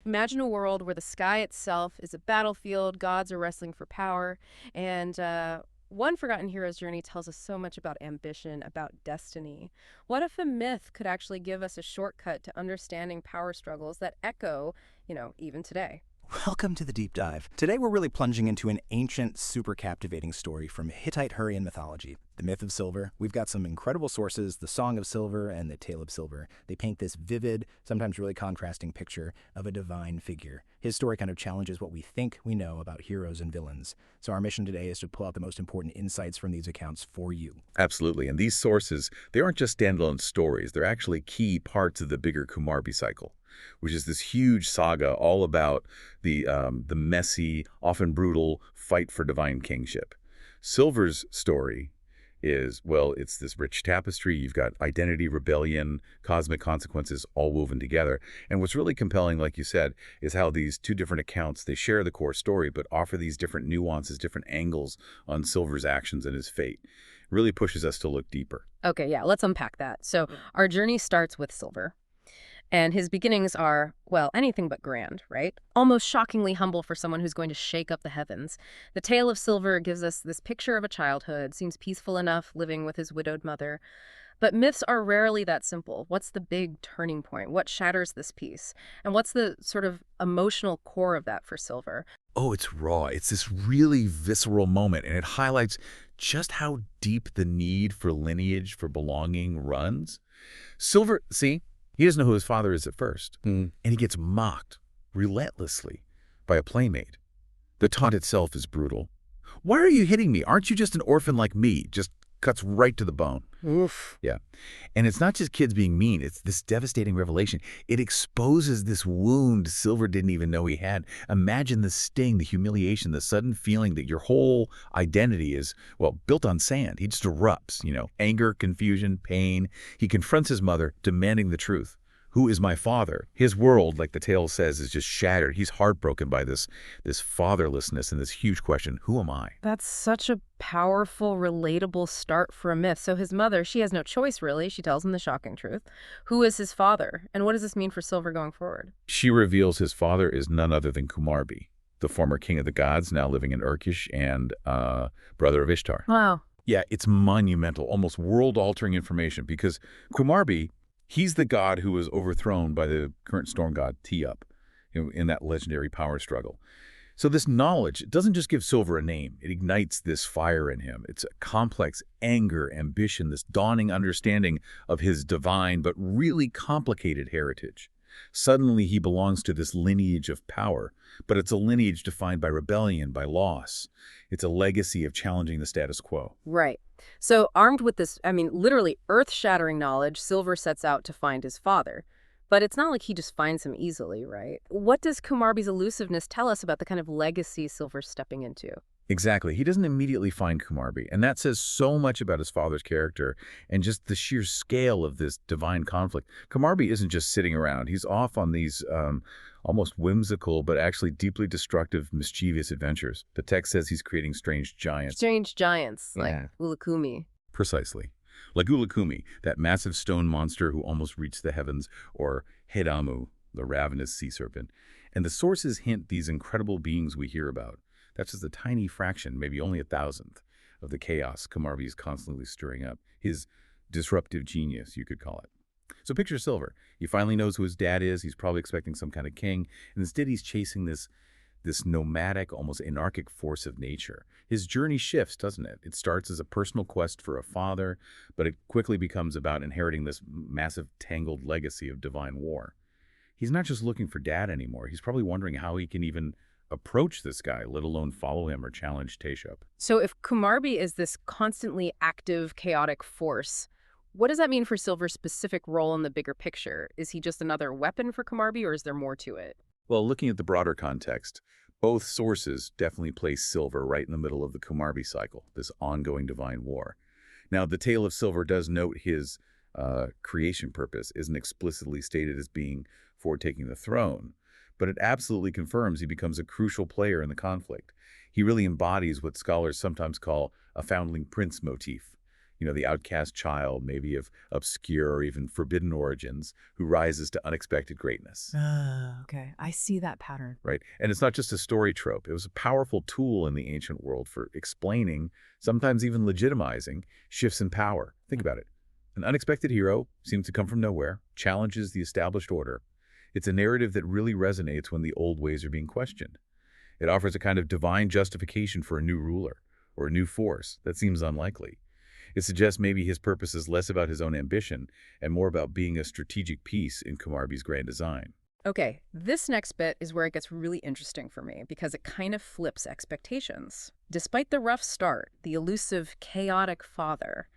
Imagine a world where the sky itself is a battlefield, gods are wrestling for power, and one forgotten hero's journey tells us so much about ambition, about destiny. What if a myth could actually give us a shortcut to understanding power struggles that echo, even today? Welcome to the deep dive. Today we're really plunging into an ancient, super captivating story from Hittite Hurrian mythology, the myth of silver. We've got some incredible sources, the Song of Silver and the Tale of Silver. They paint this vivid, sometimes really contrasting picture of a divine figure. His story kind of challenges what we think we know about heroes and villains. So our mission today is to pull out the most important insights from these accounts for you. Absolutely. And these sources, they aren't just standalone stories. They're actually key parts of the bigger Kumarbi cycle, which is this huge saga all about the messy, often brutal fight for divine kingship. Silver's story is, well, it's this rich tapestry. You've got identity, rebellion, cosmic consequences all woven together. And what's really compelling, like you said, is how these two different accounts, they share the core story, but offer these different nuances, different angles on Silver's actions and his fate. It really pushes us to look deeper. Okay, yeah, let's unpack that. So our journey starts with Silver. And his beginnings are, well, anything but grand, right? Almost shockingly humble for someone who's going to shake up the heavens. The tale of Silver gives us this picture of a childhood, seems peaceful enough, living with his widowed mother. But myths are rarely that simple. What's the big turning point? What shatters this peace? And what's the sort of emotional core of that for Silver? Oh, it's raw. It's this really visceral moment, and it highlights just how deep the need for lineage, for belonging runs. Silver, see? He doesn't know who his father is at first, and he gets mocked relentlessly by a playmate. The taunt itself is brutal. "Why are you hitting me? Aren't you just an orphan like me?" Just cuts right to the bone. Oof. Yeah. And it's not just kids being mean. It's this devastating revelation. It exposes this wound Silver didn't even know he had. Imagine the sting, the humiliation, the sudden feeling that your whole identity is, well, built on sand. He just erupts, anger, confusion, pain. He confronts his mother, demanding the truth. Who is my father? His world, like the tale says, is just shattered. He's heartbroken by this fatherlessness and this huge question, who am I? That's such a powerful, relatable start for a myth. So his mother, she has no choice, really. She tells him the shocking truth. Who is his father? And what does this mean for Silver going forward? She reveals his father is none other than Kumarbi, the former king of the gods, now living in Urkesh and brother of Ishtar. Wow. Yeah, it's monumental, almost world-altering information because Kumarbi, he's the god who was overthrown by the current storm god, Tiup, in that legendary power struggle. So this knowledge, it doesn't just give Silver a name. It ignites this fire in him. It's a complex anger, ambition, this dawning understanding of his divine but really complicated heritage. Suddenly he belongs to this lineage of power, but it's a lineage defined by rebellion, by loss. It's a legacy of challenging the status quo. Right. So armed with this, literally earth-shattering knowledge, Silver sets out to find his father. But it's not like he just finds him easily, right? What does Kumarbi's elusiveness tell us about the kind of legacy Silver's stepping into? Exactly. He doesn't immediately find Kumarbi, and that says so much about his father's character and just the sheer scale of this divine conflict. Kumarbi isn't just sitting around. He's off on these almost whimsical but actually deeply destructive, mischievous adventures. The text says he's creating strange giants. Strange giants, Yeah. like Ulukumi. Precisely. Like Ulukumi, that massive stone monster who almost reached the heavens, or Hedamu, the ravenous sea serpent. And the sources hint these incredible beings we hear about. That's just a tiny fraction, maybe only 1,000th, of the chaos Kumarbi is constantly stirring up. His disruptive genius, you could call it. So picture Silver. He finally knows who his dad is. He's probably expecting some kind of king. And instead he's chasing this nomadic, almost anarchic force of nature. His journey shifts, doesn't it? It starts as a personal quest for a father, but it quickly becomes about inheriting this massive, tangled legacy of divine war. He's not just looking for dad anymore. He's probably wondering how he can even approach this guy, let alone follow him or challenge Teshub. So if Kumarbi is this constantly active, chaotic force, what does that mean for Silver's specific role in the bigger picture? Is he just another weapon for Kumarbi, or is there more to it? Well, looking at the broader context, both sources definitely place Silver right in the middle of the Kumarbi cycle, this ongoing divine war. Now, the Tale of Silver does note his creation purpose isn't explicitly stated as being for taking the throne, but it absolutely confirms he becomes a crucial player in the conflict. He really embodies what scholars sometimes call a foundling prince motif. The outcast child, maybe of obscure or even forbidden origins, who rises to unexpected greatness. Okay. I see that pattern. Right? And it's not just a story trope. It was a powerful tool in the ancient world for explaining, sometimes even legitimizing, shifts in power. Think about it. An unexpected hero seems to come from nowhere, challenges the established order. It's a narrative that really resonates when the old ways are being questioned. It offers a kind of divine justification for a new ruler or a new force that seems unlikely. It suggests maybe his purpose is less about his own ambition and more about being a strategic piece in Kumarbi's grand design. Okay, this next bit is where it gets really interesting for me because it kind of flips expectations. Despite the rough start, the elusive, chaotic father,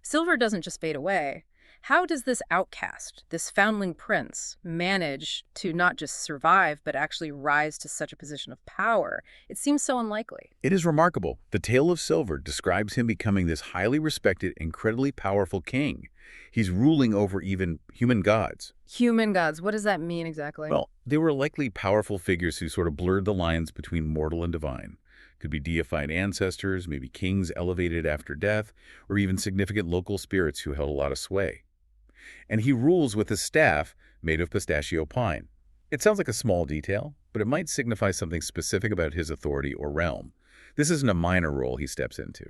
Silver doesn't just fade away. How does this outcast, this foundling prince, manage to not just survive, but actually rise to such a position of power? It seems so unlikely. It is remarkable. The Tale of Silver describes him becoming this highly respected, incredibly powerful king. He's ruling over even human gods. Human gods, what does that mean exactly? Well, they were likely powerful figures who sort of blurred the lines between mortal and divine. Could be deified ancestors, maybe kings elevated after death, or even significant local spirits who held a lot of sway. And he rules with a staff made of pistachio pine. It sounds like a small detail, but it might signify something specific about his authority or realm. This isn't a minor role he steps into.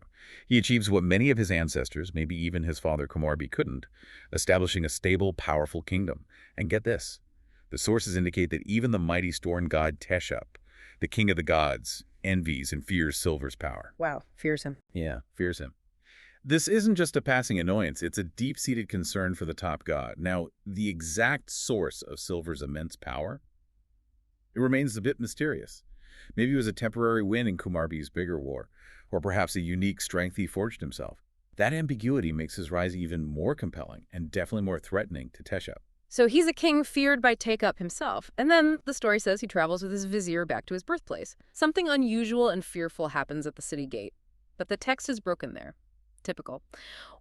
He achieves what many of his ancestors, maybe even his father Kumarbi, couldn't, establishing a stable, powerful kingdom. And get this, the sources indicate that even the mighty storm god Teshup, the king of the gods, envies and fears Silver's power. Wow, fears him. Yeah, fears him. This isn't just a passing annoyance, it's a deep-seated concern for the top god. Now, the exact source of Silver's immense power, it remains a bit mysterious. Maybe it was a temporary win in Kumarbi's bigger war, or perhaps a unique strength he forged himself. That ambiguity makes his rise even more compelling and definitely more threatening to Teshup. So he's a king feared by Take-Up himself, and then the story says he travels with his vizier back to his birthplace. Something unusual and fearful happens at the city gate, but the text is broken there. Typical.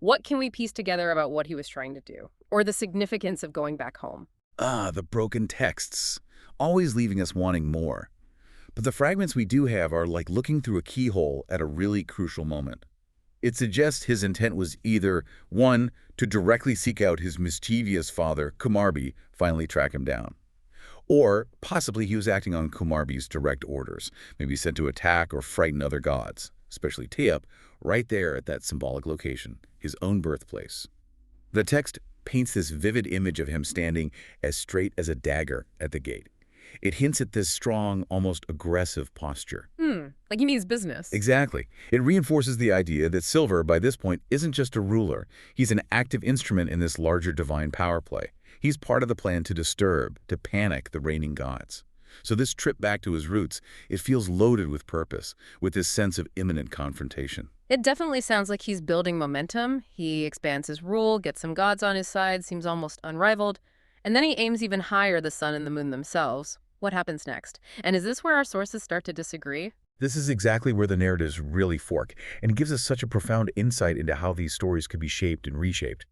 What can we piece together about what he was trying to do, or the significance of going back home? The broken texts, always leaving us wanting more. But the fragments we do have are like looking through a keyhole at a really crucial moment. It suggests his intent was either, 1, to directly seek out his mischievous father, Kumarbi, finally track him down. Or possibly he was acting on Kumarbi's direct orders, maybe sent to attack or frighten other gods, especially Teop, right there at that symbolic location, his own birthplace. The text paints this vivid image of him standing as straight as a dagger at the gate. It hints at this strong, almost aggressive posture. Like he means business. Exactly. It reinforces the idea that Silver, by this point, isn't just a ruler. He's an active instrument in this larger divine power play. He's part of the plan to disturb, to panic the reigning gods. So this trip back to his roots, it feels loaded with purpose, with this sense of imminent confrontation. It definitely sounds like he's building momentum. He expands his rule, gets some gods on his side, seems almost unrivaled. And then he aims even higher the sun and the moon themselves. What happens next? And is this where our sources start to disagree? This is exactly where the narratives really fork, and gives us such a profound insight into how these stories could be shaped and reshaped.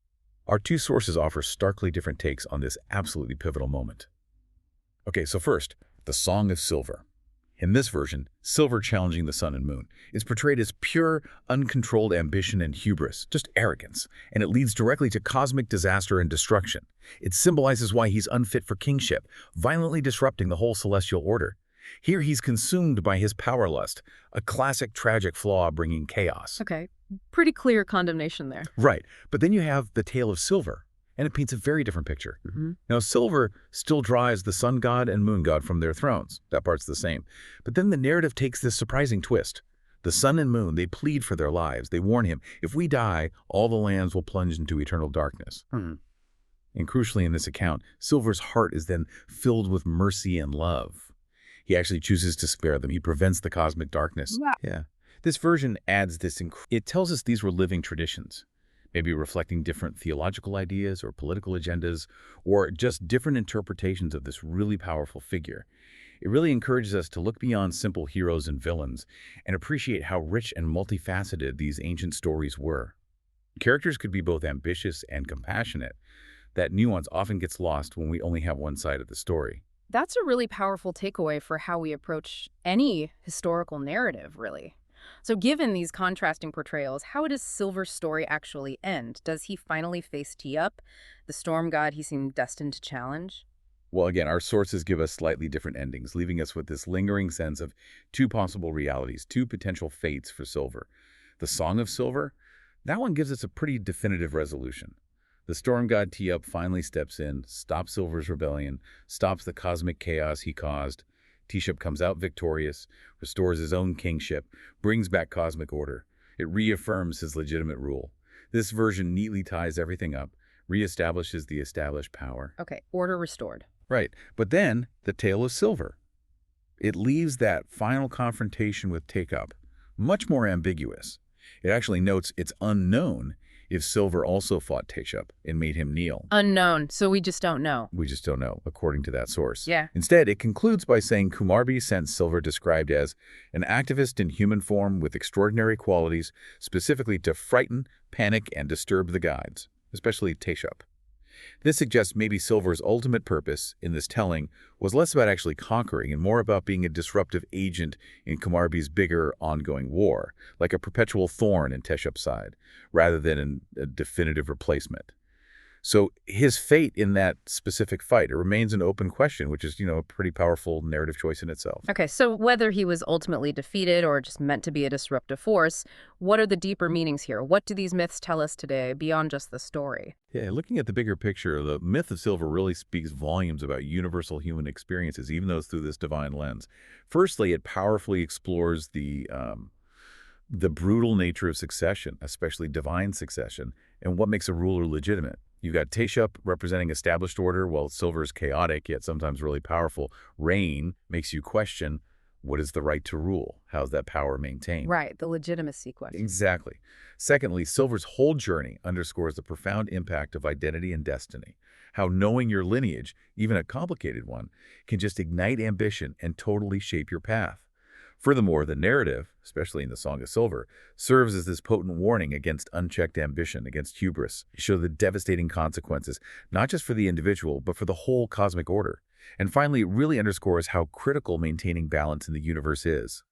Our two sources offer starkly different takes on this absolutely pivotal moment. Okay, so first, the Song of Silver. In this version, Silver challenging the sun and moon is portrayed as pure, uncontrolled ambition and hubris, just arrogance, and it leads directly to cosmic disaster and destruction. It symbolizes why he's unfit for kingship, violently disrupting the whole celestial order. Here he's consumed by his power lust, a classic tragic flaw bringing chaos. Okay, pretty clear condemnation there. Right, but then you have the Tale of Silver, and it paints a very different picture. Now, Silver still drives the sun god and moon god from their thrones. That part's the same. But then the narrative takes this surprising twist. The sun and moon, they plead for their lives. They warn him, if we die, all the lands will plunge into eternal darkness. And crucially in this account, Silver's heart is then filled with mercy and love. He actually chooses to spare them. He prevents the cosmic darkness. Yeah. This version adds this. It tells us these were living traditions, maybe reflecting different theological ideas or political agendas, or just different interpretations of this really powerful figure. It really encourages us to look beyond simple heroes and villains and appreciate how rich and multifaceted these ancient stories were. Characters could be both ambitious and compassionate. That nuance often gets lost when we only have one side of the story. That's a really powerful takeaway for how we approach any historical narrative, really. So given these contrasting portrayals, how does Silver's story actually end? Does he finally face Teup, the storm god he seemed destined to challenge? Well, again, our sources give us slightly different endings, leaving us with this lingering sense of two possible realities, two potential fates for Silver. The Song of Silver, that one gives us a pretty definitive resolution. The storm god Teup finally steps in, stops Silver's rebellion, stops the cosmic chaos he caused. Teup comes out victorious, restores his own kingship, brings back cosmic order. It reaffirms his legitimate rule. This version neatly ties everything up, reestablishes the established power. Okay, order restored. Right. But then, the tale of Silver. It leaves that final confrontation with Teup much more ambiguous. It actually notes it's unknown if Silver also fought Teup and made him kneel. Unknown, so we just don't know. We just don't know, according to that source. Yeah. Instead, it concludes by saying Kumarbi sent Silver described as an activist in human form with extraordinary qualities, specifically to frighten, panic, and disturb the gods, especially Teup. This suggests maybe Silver's ultimate purpose in this telling was less about actually conquering and more about being a disruptive agent in Kumarbi's bigger ongoing war, like a perpetual thorn in Teshup's side, rather than a definitive replacement. So his fate in that specific fight, it remains an open question, which is, a pretty powerful narrative choice in itself. Okay, so whether he was ultimately defeated or just meant to be a disruptive force, what are the deeper meanings here? What do these myths tell us today beyond just the story? Yeah, looking at the bigger picture, the myth of Silver really speaks volumes about universal human experiences, even those through this divine lens. Firstly, it powerfully explores the brutal nature of succession, especially divine succession, and what makes a ruler legitimate. You've got Teshub representing established order, while Silver is chaotic, yet sometimes really powerful. Reign makes you question, what is the right to rule? How's that power maintained? Right, the legitimacy question. Exactly. Secondly, Silver's whole journey underscores the profound impact of identity and destiny. How knowing your lineage, even a complicated one, can just ignite ambition and totally shape your path. Furthermore, the narrative, especially in the Song of Silver, serves as this potent warning against unchecked ambition, against hubris, to show the devastating consequences, not just for the individual, but for the whole cosmic order. And finally, it really underscores how critical maintaining balance in the universe is.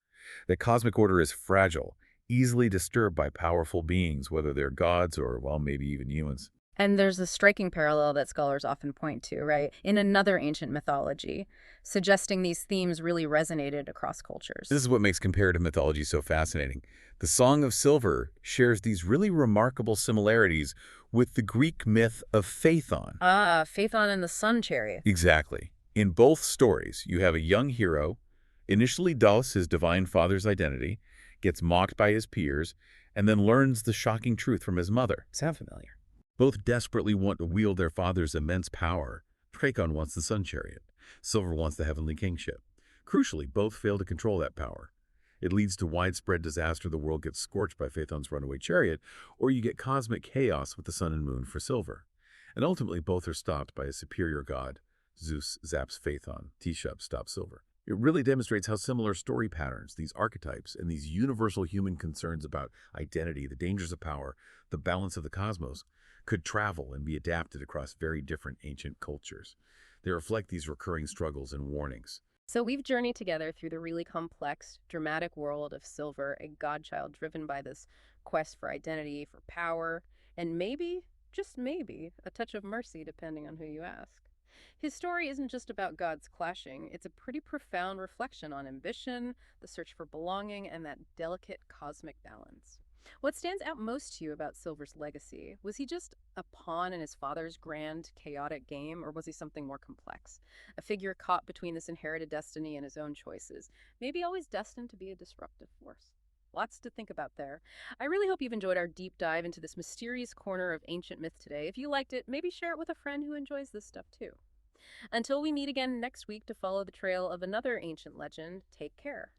That cosmic order is fragile, easily disturbed by powerful beings, whether they're gods or, well, maybe even humans. And there's a striking parallel that scholars often point to, right, in another ancient mythology, suggesting these themes really resonated across cultures. This is what makes comparative mythology so fascinating. The Song of Silver shares these really remarkable similarities with the Greek myth of Phaethon. Ah, Phaethon and the Sun Chariot. Exactly. In both stories, you have a young hero, initially dulls his divine father's identity, gets mocked by his peers, and then learns the shocking truth from his mother. Sound familiar? Both desperately want to wield their father's immense power. Phaethon wants the Sun Chariot. Silver wants the heavenly kingship. Crucially, both fail to control that power. It leads to widespread disaster. The world gets scorched by Phaethon's runaway chariot, or you get cosmic chaos with the sun and moon for Silver. And ultimately, both are stopped by a superior god. Zeus zaps Phaethon. Teshub stops Silver. It really demonstrates how similar story patterns, these archetypes, and these universal human concerns about identity, the dangers of power, the balance of the cosmos, could travel and be adapted across very different ancient cultures. They reflect these recurring struggles and warnings. So we've journeyed together through the really complex, dramatic world of Silver, a godchild driven by this quest for identity, for power, and maybe, just maybe, a touch of mercy depending on who you ask. His story isn't just about gods clashing, it's a pretty profound reflection on ambition, the search for belonging, and that delicate cosmic balance. What stands out most to you about Silver's legacy? Was he just a pawn in his father's grand, chaotic game, or was he something more complex? A figure caught between this inherited destiny and his own choices, maybe always destined to be a disruptive force? Lots to think about there. I really hope you've enjoyed our deep dive into this mysterious corner of ancient myth today. If you liked it, maybe share it with a friend who enjoys this stuff too. Until we meet again next week to follow the trail of another ancient legend, take care.